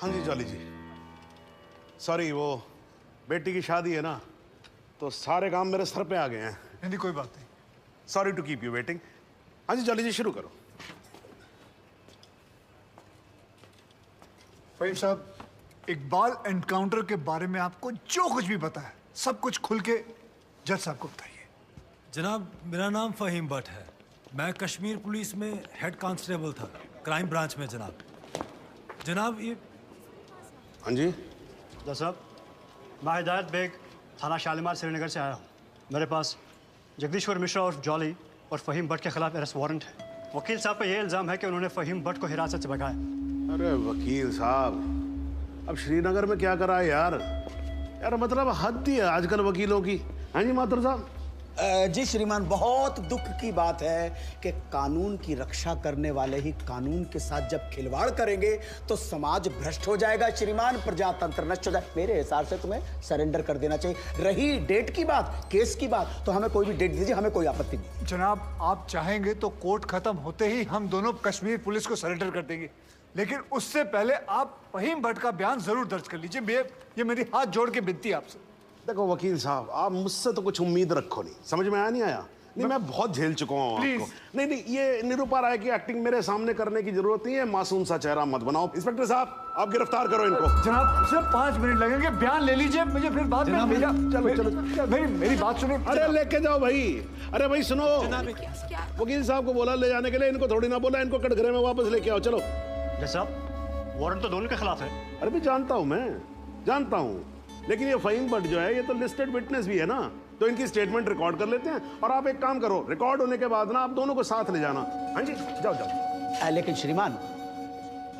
हाँ जी जॉली जी, सॉरी वो बेटी की शादी है ना, तो सारे काम मेरे सर पे आ गए हैं। नहीं कोई बात नहीं। Sorry to keep you waiting. हाँ जी जॉली जी, शुरू करो। फहीम साहब, इकबाल एनकाउंटर के बारे में आपको जो कुछ भी पता है सब कुछ खुल के जज साहब को बताइए। जनाब, मेरा नाम फहीम भट्ट है। मैं कश्मीर पुलिस में हेड कांस्टेबल था, क्राइम ब्रांच में। जनाब ये हाँ जी साहब, मैं हिदायत बेग थाना शालीमार श्रीनगर से आया हूँ। मेरे पास जगदीश्वर मिश्रा और जॉली और फहीम भट्ट के खिलाफ अरेस्ट वारंट है। वकील साहब पर यह इल्ज़ाम है कि उन्होंने फहीम भट्ट को हिरासत से भगाया। अरे वकील साहब, अब श्रीनगर में क्या करा है यार? यार मतलब हद ही है आजकल वकीलों की। हाँ जी माथुर साहब। जी श्रीमान, बहुत दुख की बात है कि कानून की रक्षा करने वाले ही कानून के साथ जब खिलवाड़ करेंगे तो समाज भ्रष्ट हो जाएगा श्रीमान, प्रजातंत्र नष्ट हो जाए। मेरे हिसाब से तुम्हें सरेंडर कर देना चाहिए। रही डेट की बात, केस की बात, तो हमें कोई भी डेट दीजिए, हमें कोई आपत्ति नहीं। जनाब, आप चाहेंगे तो कोर्ट खत्म होते ही हम दोनों कश्मीर पुलिस को सरेंडर कर देंगे, लेकिन उससे पहले आप फहीम भट्ट का बयान जरूर दर्ज कर लीजिए। ये मेरी हाथ जोड़ के विनती है आपसे। देखो वकील साहब, आप मुझसे तो कुछ उम्मीद रखो नहीं, समझ में आया नहीं आया? नहीं, मैं बहुत झेल चुका हूँ आपको। नहीं नहीं, ये निरूपा राय की एक्टिंग मेरे सामने करने की जरूरत नहीं है। मासूम सा चेहरा मत बनाओ। इंस्पेक्टर साहब, आप गिरफ्तार करो इनको। जनाब सिर्फ 5 मिनट लगेंगे, बयान ले लीजिए, मुझे फिर बाद में भेजा। चलो चलो, मेरी बात सुनो। अरे लेके जाओ भाई। अरे भाई सुनो, वकील साहब को बोला ले जाने के लिए, इनको थोड़ी ना बोला इनको कटघरे में वापस लेके आओ। चलो साहब, वारंट तो दोनों के खिलाफ है। अरे भी जानता हूं, मैं जानता हूं, लेकिन ये फहीम भट्ट जो है ये तो लिस्टेड विटनेस भी है ना, तो इनकी स्टेटमेंट रिकॉर्ड कर लेते हैं। और आप एक काम करो, रिकॉर्ड होने के बाद ना आप दोनों को साथ ले जाना। हाँ जी, जाओ जाओ। लेकिन श्रीमान,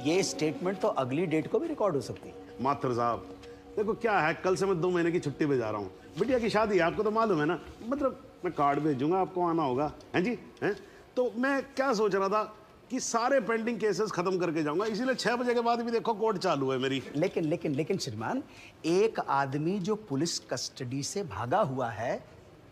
ये स्टेटमेंट तो अगली डेट को भी रिकॉर्ड हो सकती है। माथुर साहब देखो क्या है, कल से मैं 2 महीने की छुट्टी पे जा रहा हूँ। बिटिया की शादी है, आपको तो मालूम है ना। मतलब मैं कार्ड भेजूंगा, आपको आना होगा। हैं जी हैं। तो मैं क्या सोच रहा था कि सारे पेंडिंग केसेस खत्म करके जाऊंगा, इसीलिए 6 बजे के बाद भी देखो कोर्ट चालू है मेरी। लेकिन श्रीमान, एक आदमी जो पुलिस कस्टडी से भागा हुआ है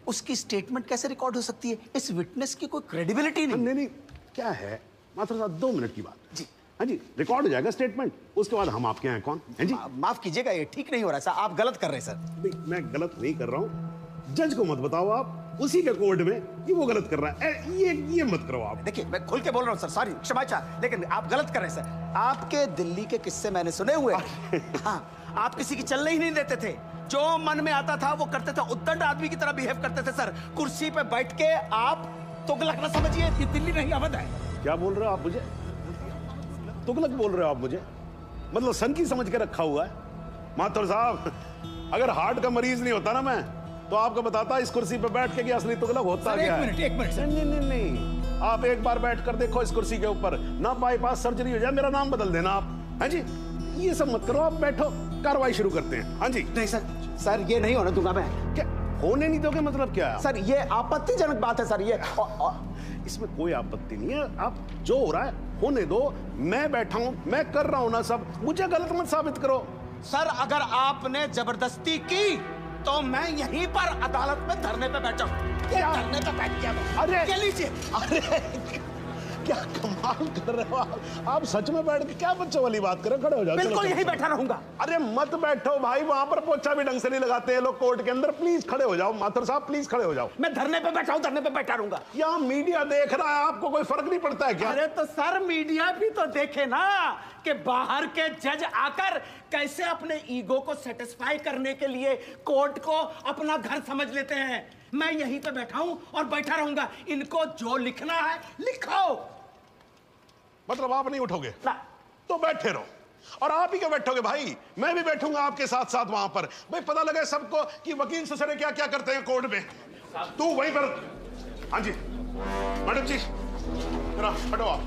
उसकी स्टेटमेंट कैसे रिकॉर्ड हो सकती है? इस विटनेस की कोई क्रेडिबिलिटी नहीं। नहीं, क्या है माथुर साहब, 2 मिनट की बात जी। हाँ जी, रिकॉर्ड हो जाएगा स्टेटमेंट, उसके बाद हम आपके यहाँ कौन है जी। माफ कीजिएगा, ये ठीक नहीं हो रहा है सर, आप गलत कर रहे हैं सर। नहीं, मैं गलत नहीं कर रहा हूँ। जज को मत बताओ आप, उसी के कोर्ट में कि वो गलत कर रहा है। ये मत करो आप। देखिए, मैं खुल के बोल रहा हूँ सर, सॉरी, क्षमा चाह, लेकिन आप गलत कर रहे हैं सर। आपके दिल्ली के किस्से मैंने सुने हुए। हाँ, आप किसी की चलने ही नहीं देते थे, जो मन में आता था वो करते थे, उद्दंड आदमी की तरह बिहेव करते थे सर। कुर्सी पे बैठ के आप तुगलक ना समझिए, ये दिल्ली नहीं अवध है। क्या बोल रहे हो आप मुझे? तुगलक बोल रहे हो आप मुझे? मतलब सन की समझ के रखा हुआ है। माथुर साहब, अगर हार्ट का मरीज नहीं होता ना मैं, तो आपको बताता इस कुर्सी पे बैठ के कि असली तुगलक होता क्या है। एक मिनट सर। नहीं, आप एक बार बैठ कर देखो इस कुर्सी के ऊपर, ना बाईपास सर्जरी हो जाए, मेरा नाम बदल देना आप। हाँ जी, ये सब मत करो, आप बैठो, कार्रवाई शुरू करते हैं। हाँ जी। नहीं सर, ये नहीं होने दूंगा मैं। क्या होने नहीं दोगे? मतलब क्या है सर? ये आपत्तिजनक बात है सर। ये इसमें कोई आपत्ति नहीं है, आप जो हो रहा है होने दो। मैं बैठा हूं, मैं कर रहा हूं ना सब, मुझे गलत मत साबित करो। सर, अगर आपने जबरदस्ती की तो मैं यहीं पर अदालत में धरने पे बैठा हूं। धरने पे बैठ गया। अरे क्या लीजिए। अरे क्या कमाल कर रहे हो आप सच में बैठ के क्या बच्चों वाली बात कर रहे हो? खड़े हो जाओ। बिल्कुल यहीं बैठा रहूंगा। अरे मत बैठो भाई, वहां पर पोछा भी ढंग से नहीं लगाते हैं लोग कोर्ट के अंदर। प्लीज खड़े हो जाओ माथुर साहब, प्लीज खड़े हो जाओ। मैं धरने पे बैठा हूं, धरने पे बैठा रहूंगा। यहाँ मीडिया देख रहा है, आपको कोई फर्क नहीं पड़ता है क्या? अरे तो सर, मीडिया भी तो देखे ना कि बाहर के जज आकर कैसे अपने ईगो को सेटिस्फाई करने के लिए कोर्ट को अपना घर समझ लेते हैं। मैं यहीं पे बैठा हूं और बैठा रहूंगा। इनको जो लिखना है लिखो। मतलब आप नहीं उठोगे ना तो बैठे रहो, और आप ही क्यों बैठोगे भाई? मैं भी बैठूंगा आपके साथ साथ वहां पर, भाई पता लगे सबको कि वकील ससुरे क्या क्या करते हैं कोर्ट में। तू वहीं पर। हाँ जी मैडम जी, जरा हटो, आप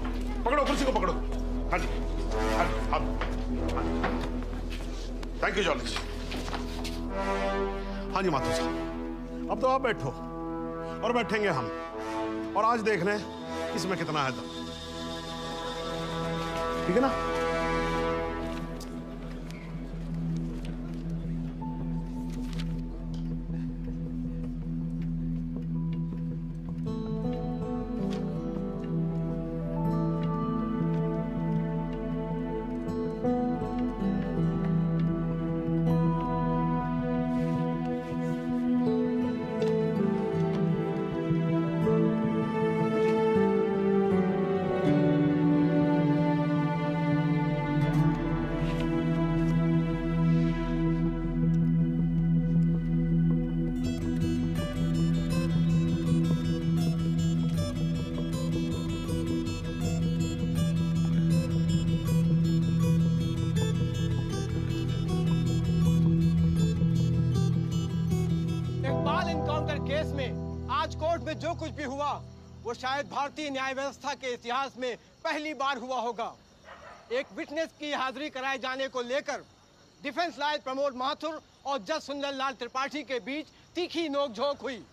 पकड़ो कुर्सी को, पकड़ो। हाँ जी, थैंक यू जॉली। हाँ जी माथुर साहब, अब तो आप बैठो और बैठेंगे हम, और आज देख लें इसमें कितना है दम। ठीक है ना? जो कुछ भी हुआ वो शायद भारतीय न्याय व्यवस्था के इतिहास में पहली बार हुआ होगा। एक विटनेस की हाजिरी कराए जाने को लेकर डिफेंस लॉयर प्रमोद माथुर और जज सुंदर लाल त्रिपाठी के बीच तीखी नोकझोंक हुई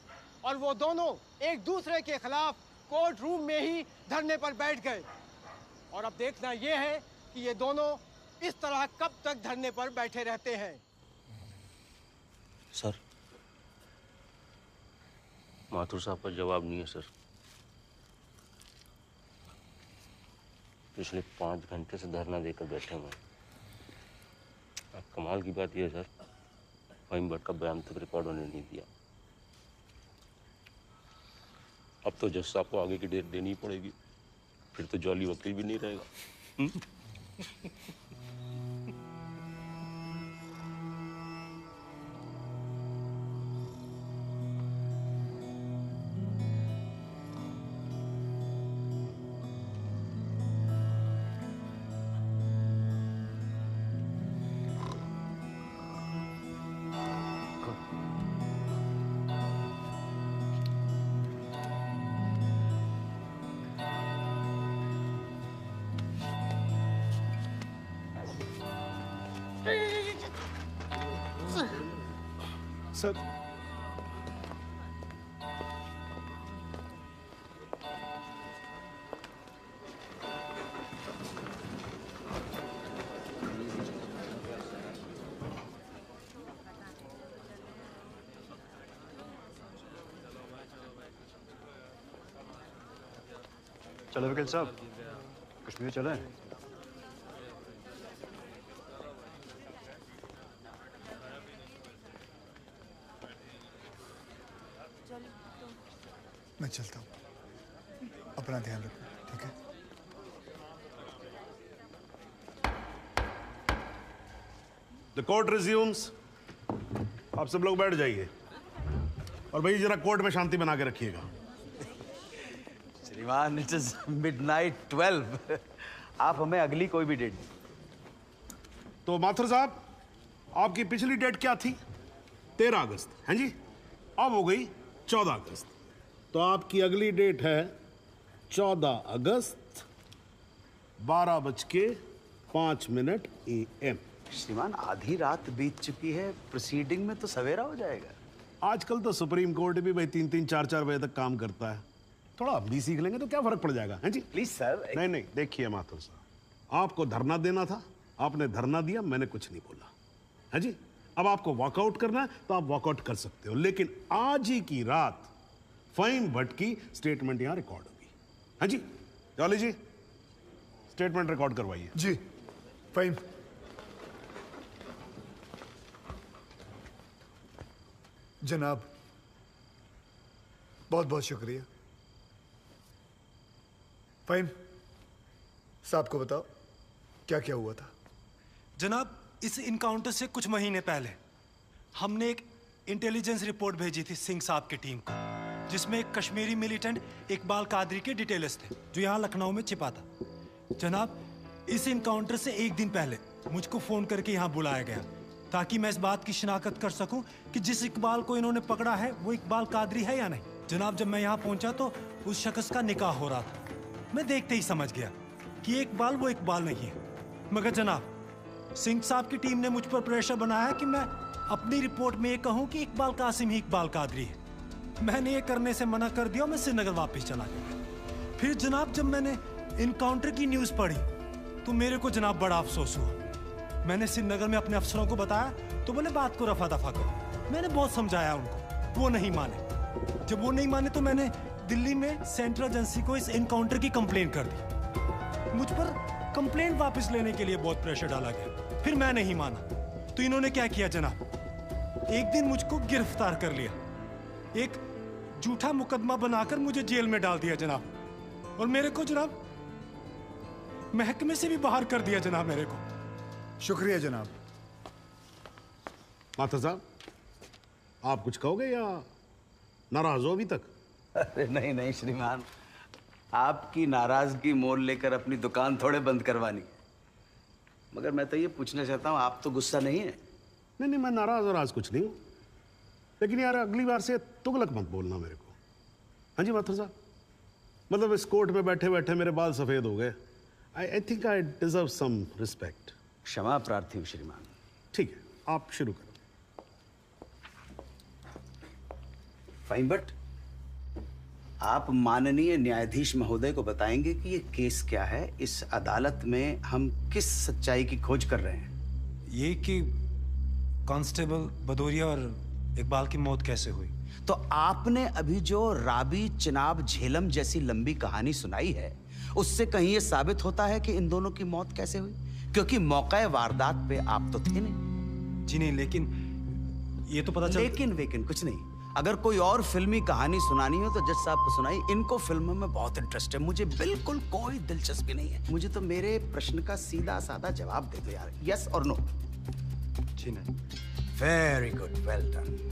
और वो दोनों एक दूसरे के खिलाफ कोर्ट रूम में ही धरने पर बैठ गए। और अब देखना यह है कि ये दोनों इस तरह कब तक धरने पर बैठे रहते हैं। सर, माथुर साहब का जवाब नहीं है सर। पिछले 5 घंटे से धरना देकर बैठे हुए हैं। अब कमाल की बात यह है सर, फहीम भट्ट का बयान तक रिकॉर्ड होने नहीं दिया। अब तो जज साहब को आगे की डेट देनी पड़ेगी, फिर तो जॉली वकील भी नहीं रहेगा। सर, चलो वकील साहब, कश्मीर चलें। मैं चलता हूँ, अपना ध्यान रखना, ठीक है? The court resumes. आप सब लोग बैठ जाइए और भाई जरा कोर्ट में शांति बना के रखिएगा। श्रीमान, इट इज मिडनाइट 12। आप हमें अगली कोई भी डेट। तो माथुर साहब, आपकी पिछली डेट क्या थी? 13 अगस्त, हैं जी? अब हो गई 14 अगस्त। तो आपकी अगली डेट है 14 अगस्त 12:05 AM। श्रीमान, आधी रात बीत चुकी है, प्रोसीडिंग में तो सवेरा हो जाएगा। आजकल तो सुप्रीम कोर्ट भी भाई 3-3, 4-4 बजे तक काम करता है। थोड़ा हम भी सीख लेंगे तो क्या फर्क पड़ जाएगा, हैं जी? Please sir. नहीं, देखिए माथुर साहब, आपको धरना देना था, आपने धरना दिया, मैंने कुछ नहीं बोला, है जी? अब आपको वॉकआउट करना है तो आप वॉकआउट कर सकते हो, लेकिन आज ही की रात फहीम भट्ट की स्टेटमेंट यहां रिकॉर्ड होगी, है जी? जॉली जी, स्टेटमेंट रिकॉर्ड करवाइए। जी, फहीम। जनाब, बहुत बहुत शुक्रिया। फहीम साहब को बताओ क्या क्या हुआ था। जनाब, इस इनकाउंटर से कुछ महीने पहले हमने एक इंटेलिजेंस रिपोर्ट भेजी थी सिंह साहब की टीम को, जिसमें एक कश्मीरी मिलिटेंट इकबाल कादरी के डिटेल्स थे जो यहाँ लखनऊ में छिपा था। जनाब, इस इनकाउंटर से एक दिन पहले मुझको फोन करके यहाँ बुलाया गया ताकि मैं इस बात की शिनाख्त कर सकूं कि जिस इकबाल को इन्होंने पकड़ा है वो इकबाल कादरी है या नहीं। जनाब, जब मैं यहाँ पहुंचा तो उस शख्स का निकाह हो रहा था। मैं देखते ही समझ गया कि इकबाल वो इकबाल नहीं है। मगर जनाब, सिंह साहब की टीम ने मुझ पर प्रेशर बनाया कि मैं अपनी रिपोर्ट में ये कहूं कि इकबाल कासिम ही इकबाल कादरी है। मैंने ये करने से मना कर दिया, मैं श्रीनगर वापस चला गया। फिर जनाब, जब मैंने इनकाउंटर की न्यूज़ पढ़ी तो मेरे को जनाब बड़ा अफसोस हुआ। मैंने श्रीनगर में अपने अफसरों को बताया तो बोले बात को रफा दफा करो। मैंने बहुत समझाया उनको, वो नहीं माने। जब वो नहीं माने तो मैंने दिल्ली में सेंट्रल एजेंसी को इस इनकाउंटर की कंप्लेन कर दी। मुझ पर कंप्लेंट वापस लेने के लिए बहुत प्रेशर डाला गया। फिर मैं नहीं माना तो इन्होंने क्या किया जनाब, एक दिन मुझको गिरफ्तार कर लिया, एक झूठा मुकदमा बनाकर मुझे जेल में डाल दिया जनाब, और मेरे को जनाब महकमे से भी बाहर कर दिया जनाब मेरे को। शुक्रिया जनाब। माथुर साहब, आप कुछ कहोगे या नाराज हो अभी तक? अरे नहीं नहीं श्रीमान, आपकी नाराजगी मोल लेकर अपनी दुकान थोड़े बंद करवानी है। मगर मैं तो ये पूछना चाहता हूँ, आप तो गुस्सा नहीं है? नहीं, मैं नाराज और आज कुछ नहीं हूं, लेकिन यार अगली बार से तुगलक मत बोलना मेरे को। हाँ जी माथुर साहब, मतलब इस कोर्ट में बैठे बैठे मेरे बाल सफेद हो गए। I think I deserve some respect. क्षमा प्रार्थी हूँ श्रीमान। ठीक है, आप शुरू करो। फाइन भट्ट, आप माननीय न्यायाधीश महोदय को बताएंगे कि ये केस क्या है, इस अदालत में हम किस सच्चाई की खोज कर रहे हैं। ये कि कांस्टेबल भदौरिया और इकबाल की मौत कैसे हुई। तो आपने अभी जो राबी चिनाब झेलम जैसी लंबी कहानी सुनाई है, उससे कहीं ये साबित होता है कि इन दोनों की मौत कैसे हुई? क्योंकि मौके वारदात पे आप तो थे नहीं। जी नहीं, लेकिन ये तो पता चल। लेकिन कुछ नहीं। अगर कोई और फिल्मी कहानी सुनानी हो तो जज साहब को सुनाई। इनको फिल्मों में बहुत इंटरेस्ट है, मुझे बिल्कुल कोई दिलचस्पी नहीं है। मुझे तो मेरे प्रश्न का सीधा साधा जवाब दे दो यार, यस और नो। जी नहीं। Very good, well done.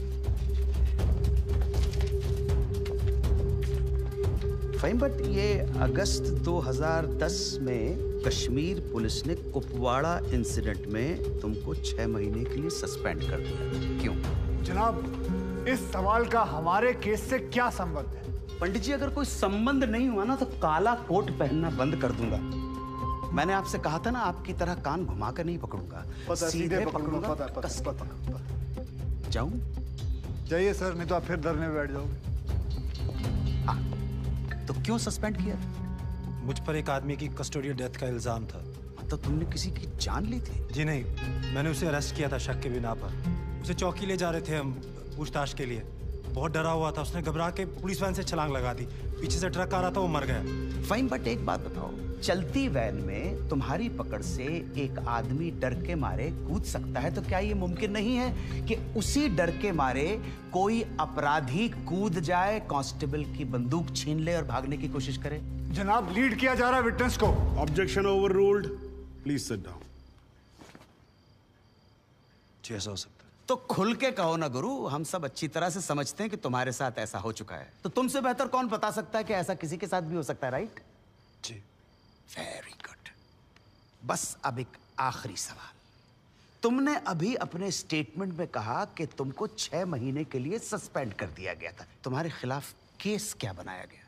Fine, but ये अगस्त 2010 में कश्मीर पुलिस ने कुपवाड़ा इंसिडेंट में तुमको 6 महीने के लिए सस्पेंड कर दिया, क्यों? जनाब, इस सवाल का हमारे केस से क्या संबंध है? पंडित जी, अगर कोई संबंध नहीं हुआ ना तो काला कोट पहनना बंद कर दूंगा। मैंने आपसे कहा था ना, आपकी तरह कान घुमा कर नहीं पकड़ूंगा, सीधे पकड़ूंगा, कस के पकड़ूंगा। जाऊं? जाइए सर, नहीं तो आप फिर धरने में बैठ जाओगे। तो क्यों सस्पेंड किया? मुझ पर एक आदमी की कस्टोडियल डेथ का इल्जाम था। तो तुमने किसी की जान ली थी? जी नहीं, मैंने उसे अरेस्ट किया था शक के बिना पर। उसे चौकी ले जा रहे थे हम पूछताछ के लिए। बहुत डरा हुआ था, उसने घबरा के पुलिस वैन से छलांग लगा दी। पीछे से ट्रक आ रहा था, वो मर गया। फाइन, बट एक बात बताओ, चलती वैन में तुम्हारी पकड़ से एक आदमी डर के मारे कूद सकता है, तो क्या ये मुमकिन नहीं है कि उसी डर के मारे कोई अपराधी कूद जाए, कांस्टेबल की बंदूक छीन ले और भागने की कोशिश करे? जनाब, लीड किया जा रहा है विटनेस को। Objection overruled, please sit down. जी, ऐसा हो सकता है। तो खुल के कहो ना गुरु, हम सब अच्छी तरह से समझते हैं कि तुम्हारे साथ ऐसा हो चुका है। तो तुमसे बेहतर कौन बता सकता है कि ऐसा किसी के साथ भी हो सकता है, राइट? जी। Very good. बस अब एक आखिरी सवाल। तुमने अभी अपने स्टेटमेंट में कहा कि तुमको 6 महीने के लिए सस्पेंड कर दिया गया था। तुम्हारे खिलाफ केस क्या बनाया गया?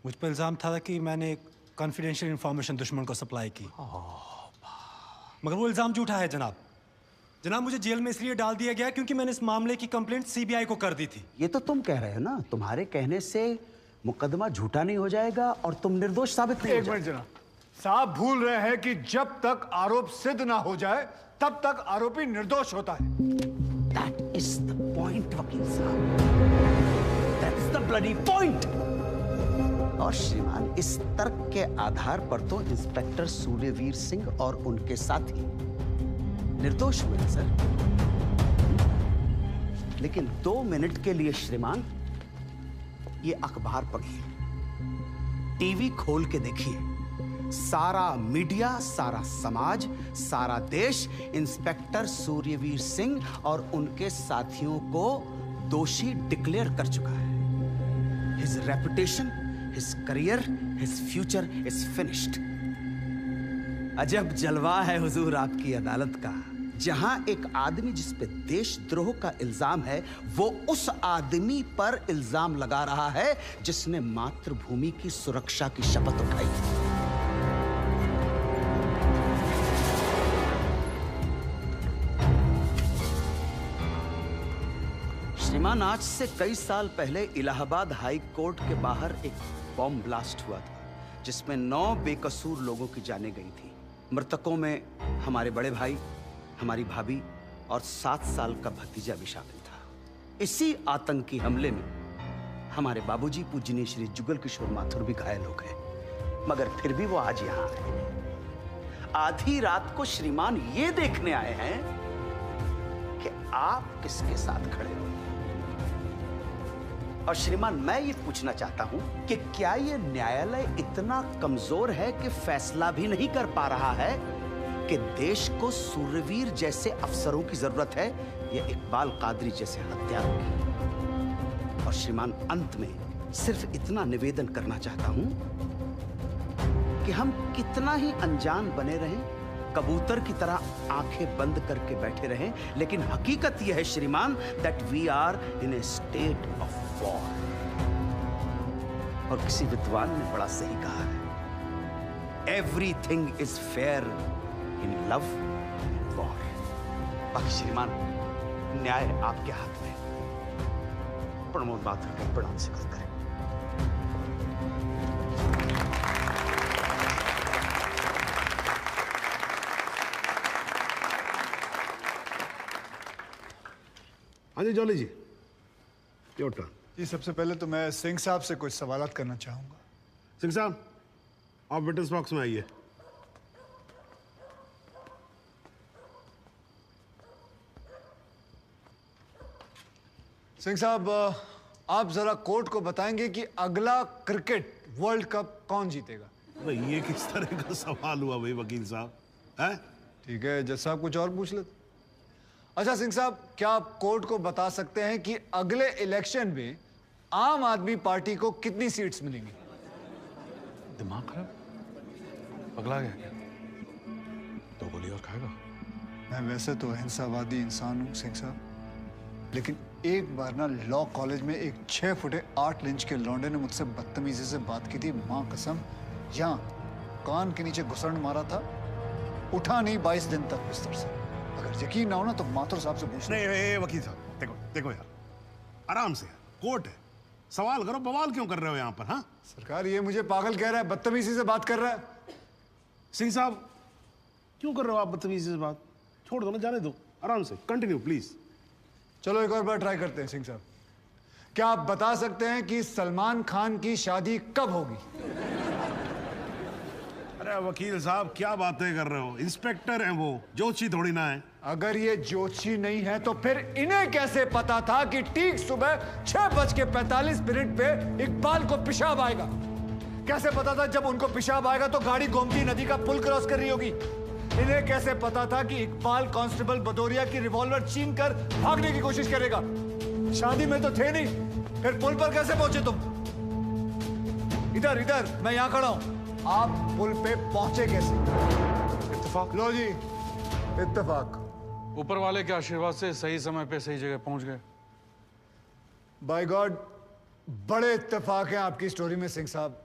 मुझ पर इल्जाम था कि मैंने एक कॉन्फिडेंशियल इंफॉर्मेशन दुश्मन को सप्लाई की। मगर वो इल्जाम झूठा है जनाब। जनाब, मुझे जेल में इसलिए डाल दिया गया क्योंकि मैंने इस मामले की कंप्लेंट सीबीआई को कर दी थी। ये तो तुम कह रहे हो ना, तुम्हारे कहने से मुकदमा झूठा नहीं हो जाएगा और तुम निर्दोष साबित नहीं हो एक मिनट जाएगा। जनाब, साहब भूल रहे हैं कि जब तक आरोप सिद्ध ना हो जाए तब तक आरोपी निर्दोष होता है। That is the point, वकील साहब। That's the bloody point। और श्रीमान, इस तर्क के आधार पर तो इंस्पेक्टर सूर्यवीर सिंह और उनके साथी निर्दोष हुए हैं सर। लेकिन 2 मिनट के लिए श्रीमान ये अखबार पढ़िए, टीवी खोल के देखिए। सारा मीडिया, सारा समाज, सारा देश इंस्पेक्टर सूर्यवीर सिंह और उनके साथियों को दोषी डिक्लेयर कर चुका है। His reputation, his career, his future is finished. अजब जलवा है हुजूर आपकी अदालत का, जहां एक आदमी जिस पे देशद्रोह का इल्जाम है, वो उस आदमी पर इल्जाम लगा रहा है जिसने मातृभूमि की सुरक्षा की शपथ उठाई। श्रीमान, आज से कई साल पहले इलाहाबाद हाई कोर्ट के बाहर एक बॉम्ब ब्लास्ट हुआ था जिसमें 9 बेकसूर लोगों की जानें गई थी। मृतकों में हमारे बड़े भाई, हमारी भाभी और 7 साल का भतीजा भी शामिल था। इसी आतंकी हमले में हमारे बाबूजी पूजनीय श्री जुगल किशोर माथुर भी घायल हो गए, मगर फिर भी वो आज यहाँ आए हैं। आधी रात को श्रीमान ये देखने आए हैं कि आप किसके साथ खड़े हो। और श्रीमान, मैं ये पूछना चाहता हूं कि क्या ये न्यायालय इतना कमजोर है कि फैसला भी नहीं कर पा रहा है कि देश को सूर्यवीर जैसे अफसरों की जरूरत है या इकबाल कादरी जैसे हत्यारों की? और श्रीमान, अंत में सिर्फ इतना निवेदन करना चाहता हूं कि हम कितना ही अनजान बने रहें, कबूतर की तरह आंखें बंद करके बैठे रहें, लेकिन हकीकत यह है श्रीमान that we are in a state of war. और किसी विद्वान ने बड़ा सही कहा है, everything is fair in love and war. बाकी श्रीमान, न्याय आपके हाथ में। प्रमोद माथुर का प्रणाम स्वीकार करें। हाँ जी जॉली जी, योर टर्न। जी सबसे पहले तो मैं सिंह साहब से कुछ सवालात करना चाहूंगा। सिंह साहब, आप विटनेस बॉक्स में आइए। सिंह साहब, आप जरा कोर्ट को बताएंगे कि अगला क्रिकेट वर्ल्ड कप कौन जीतेगा? भाई ये किस तरह का सवाल हुआ भाई वकील साहब? है ठीक है, जज साहब कुछ और पूछ लेते। अच्छा सिंह साहब, क्या आप कोर्ट को बता सकते हैं कि अगले इलेक्शन में आम आदमी पार्टी को कितनी सीट्स मिलेंगी? दिमाग खराब, पगला गया क्या? तो गोली और खाएगा। मैं वैसे तो अहिंसावादी इंसान हूँ सिंह साहब, लेकिन एक बार ना लॉ कॉलेज में एक 6 फुटे 8 इंच के लौंडे ने मुझसे बदतमीजी से बात की थी। माँ कसम, यहाँ कान के नीचे घुसड़ मारा था, उठा नहीं 22 दिन तक बिस्तर से। अगर यकीन ना हो ना तो माथुर साहब से पूछ नहीं वकील साहब, देखो देखो यार, आराम से, कोर्ट है, सवाल करो, बवाल क्यों कर रहे हो यहाँ पर? हाँ सरकार, ये मुझे पागल कह रहा है, बदतमीजी से बात कर रहा है। सिंह साहब, क्यों कर रहे हो आप बदतमीजी से बात? छोड़ दो ना, जाने दो, आराम से कंटिन्यू प्लीज। चलो एक और बार ट्राई करते हैं। सिंह साहब, क्या आप बता सकते हैं कि सलमान खान की शादी कब होगी? अरे वकील साहब, क्या बातें कर रहे हो? इंस्पेक्टर हैं वो, जोशी थोड़ी ना है। अगर ये जोशी नहीं है तो फिर इन्हें कैसे पता था कि ठीक सुबह 6:45 पे इकबाल को पेशाब आएगा? कैसे पता था जब उनको पेशाब आएगा तो गाड़ी गोमती नदी का पुल क्रॉस कर रही होगी? इन्हें कैसे पता था कि इकबाल कांस्टेबल भदौरिया की रिवॉल्वर छीन कर भागने की कोशिश करेगा? शादी में तो थे नहीं, फिर पुल पर कैसे पहुंचे तुम? इधर इधर, मैं यहां खड़ा हूं, आप पुल पे पहुंचे कैसे? इत्तेफाक। लो जी, इत्तेफाक। ऊपर वाले के आशीर्वाद से सही समय पे सही जगह पहुंच गए। बाय गॉड, बड़े इत्तेफाक हैं आपकी स्टोरी में सिंह साहब।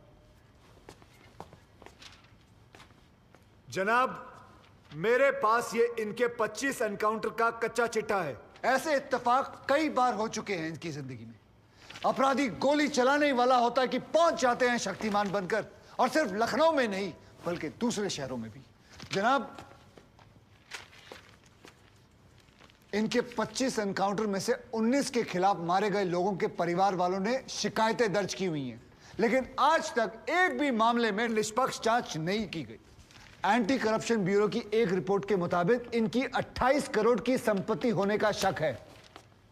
जनाब, मेरे पास ये इनके 25 एनकाउंटर का कच्चा चिट्ठा है। ऐसे इत्तेफाक कई बार हो चुके हैं इनकी जिंदगी में। अपराधी गोली चलाने ही वाला होता है कि पहुंच जाते हैं शक्तिमान बनकर, और सिर्फ लखनऊ में नहीं बल्कि दूसरे शहरों में भी। जनाब, इनके 25 एनकाउंटर में से 19 के खिलाफ मारे गए लोगों के परिवार वालों ने शिकायतें दर्ज की हुई हैं, लेकिन आज तक एक भी मामले में निष्पक्ष जांच नहीं की गई। एंटी करप्शन ब्यूरो की एक रिपोर्ट के मुताबिक इनकी 28 करोड़ की संपत्ति होने का शक है,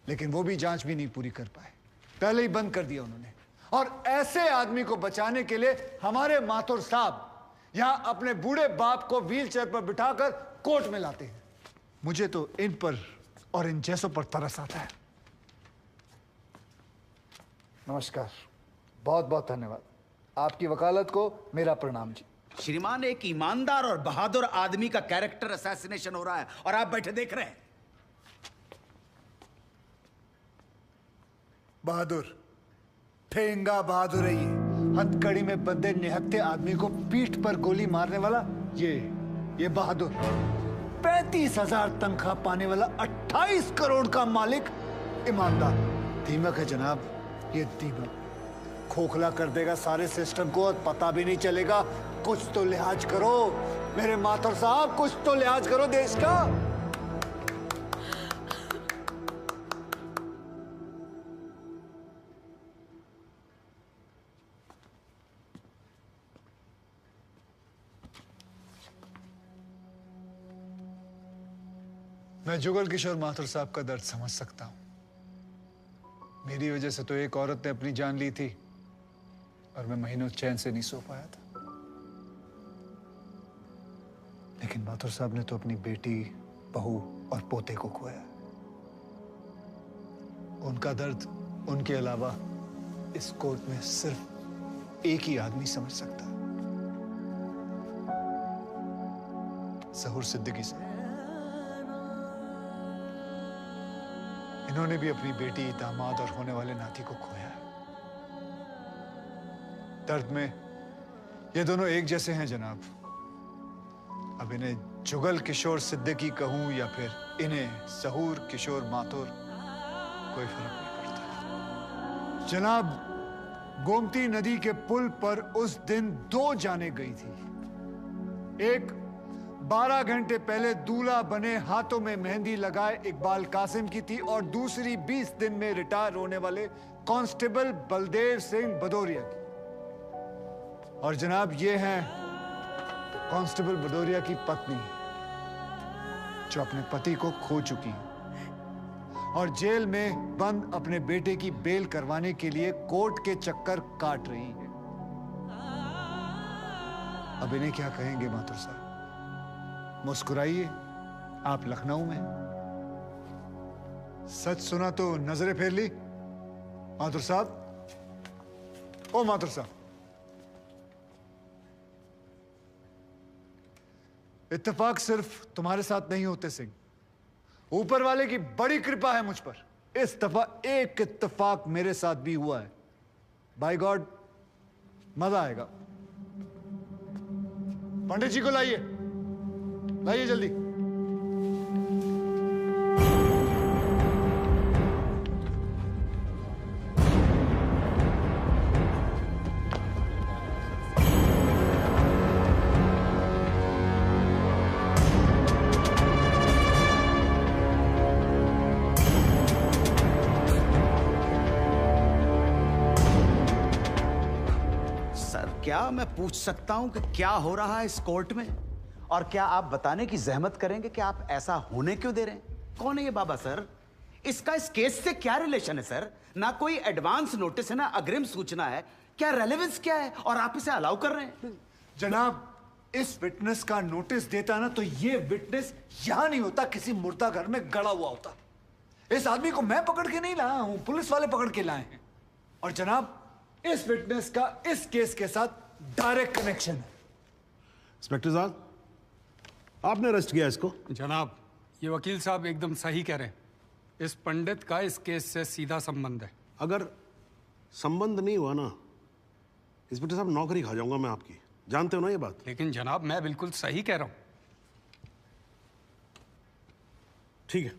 लेकिन वो भी जांच भी नहीं पूरी कर पाए, पहले ही बंद कर दिया उन्होंने। और ऐसे आदमी को बचाने के लिए हमारे माथुर साहब यहां अपने बूढ़े बाप को व्हीलचेयर पर बिठाकर कोर्ट में लाते हैं। मुझे तो इन पर और इन जैसों पर तरस आता है। नमस्कार, बहुत बहुत धन्यवाद। आपकी वकालत को मेरा प्रणाम जी। श्रीमान, एक ईमानदार और बहादुर आदमी का कैरेक्टर असैसिनेशन हो रहा है और आप बैठे देख रहे हैं। बहादुर, ठेंगा बहादुर है ये। हथकड़ी में बंधे निहत्थे आदमी को पीठ पर गोली मारने वाला ये बहादुर। 35,000 तनख्वाह पाने वाला 28 करोड़ का मालिक ईमानदार। दीमक है जनाब, ये दीमक खोखला कर देगा सारे सिस्टम को और पता भी नहीं चलेगा। कुछ तो लिहाज करो मेरे माथुर साहब, कुछ तो लिहाज करो देश का। मैं जुगल किशोर माथुर साहब का दर्द समझ सकता हूं। मेरी वजह से तो एक औरत ने अपनी जान ली थी और मैं महीनों चैन से नहीं सो पाया था। लेकिन माथुर साहब ने तो अपनी बेटी, बहू और पोते को खोया। उनका दर्द उनके अलावा इस कोर्ट में सिर्फ एक ही आदमी समझ सकता है, ज़हूर सिद्दीकी साहब। इन्होंने भी अपनी बेटी, दामाद और होने वाले नाती को खोया है। दर्द में ये दोनों एक जैसे हैं जनाब। अब इन्हें जुगल किशोर सिद्दीकी कहूं या फिर इन्हें सहूर किशोर माथुर, कोई फर्क नहीं पड़ता। जनाब, गोमती नदी के पुल पर उस दिन 2 जानें गई थी। एक 12 घंटे पहले दूल्हा बने, हाथों में मेहंदी लगाए इकबाल कासिम की थी, और दूसरी 20 दिन में रिटायर होने वाले कांस्टेबल बलदेव सिंह भदौरिया की। और जनाब, ये हैं कांस्टेबल भदौरिया की पत्नी, जो अपने पति को खो चुकी है और जेल में बंद अपने बेटे की बेल करवाने के लिए कोर्ट के चक्कर काट रही है। अब इन्हें क्या कहेंगे माथुर साहब? मुस्कुराइए, आप लखनऊ में। सच सुना तो नजरें फेर ली माथुर साहब। ओ माथुर साहब, इत्तेफाक सिर्फ तुम्हारे साथ नहीं होते सिंह, ऊपर वाले की बड़ी कृपा है मुझ पर। इस दफा एक इत्तेफाक मेरे साथ भी हुआ है। बाय गॉड, मजा आएगा। पंडित जी को लाइए, लाइए जल्दी। क्या मैं पूछ सकता हूं कि क्या हो रहा है इस कोर्ट में? और क्या आप बताने की जहमत करेंगे कि आप ऐसा होने क्यों दे रहे हैं? कौन है ये बाबा सर? इसका इस केस से क्या रिलेशन है सर? ना कोई एडवांस नोटिस है, ना अग्रिम सूचना है। क्या रेलेवेंस क्या है और आप इसे अलाउ कर रहे हैं? जनाब, इस विटनेस का नोटिस देता ना तो ये विटनेस यहां नहीं होता, किसी मुर्दा घर में गड़ा हुआ होता। इस आदमी को मैं पकड़ के नहीं लाया हूं, पुलिस वाले पकड़ के लाए हैं। और जनाब, इस विटनेस का इस केस के साथ डायरेक्ट कनेक्शन है। इंस्पेक्टर साहब, आपने अरेस्ट किया इसको? जनाब, ये वकील साहब एकदम सही कह रहे हैं। इस पंडित का इस केस से सीधा संबंध है। अगर संबंध नहीं हुआ ना, इंस्पेक्टर साहब, नौकरी खा जाऊंगा मैं आपकी। जानते हो ना ये बात? लेकिन जनाब, मैं बिल्कुल सही कह रहा हूं। ठीक है,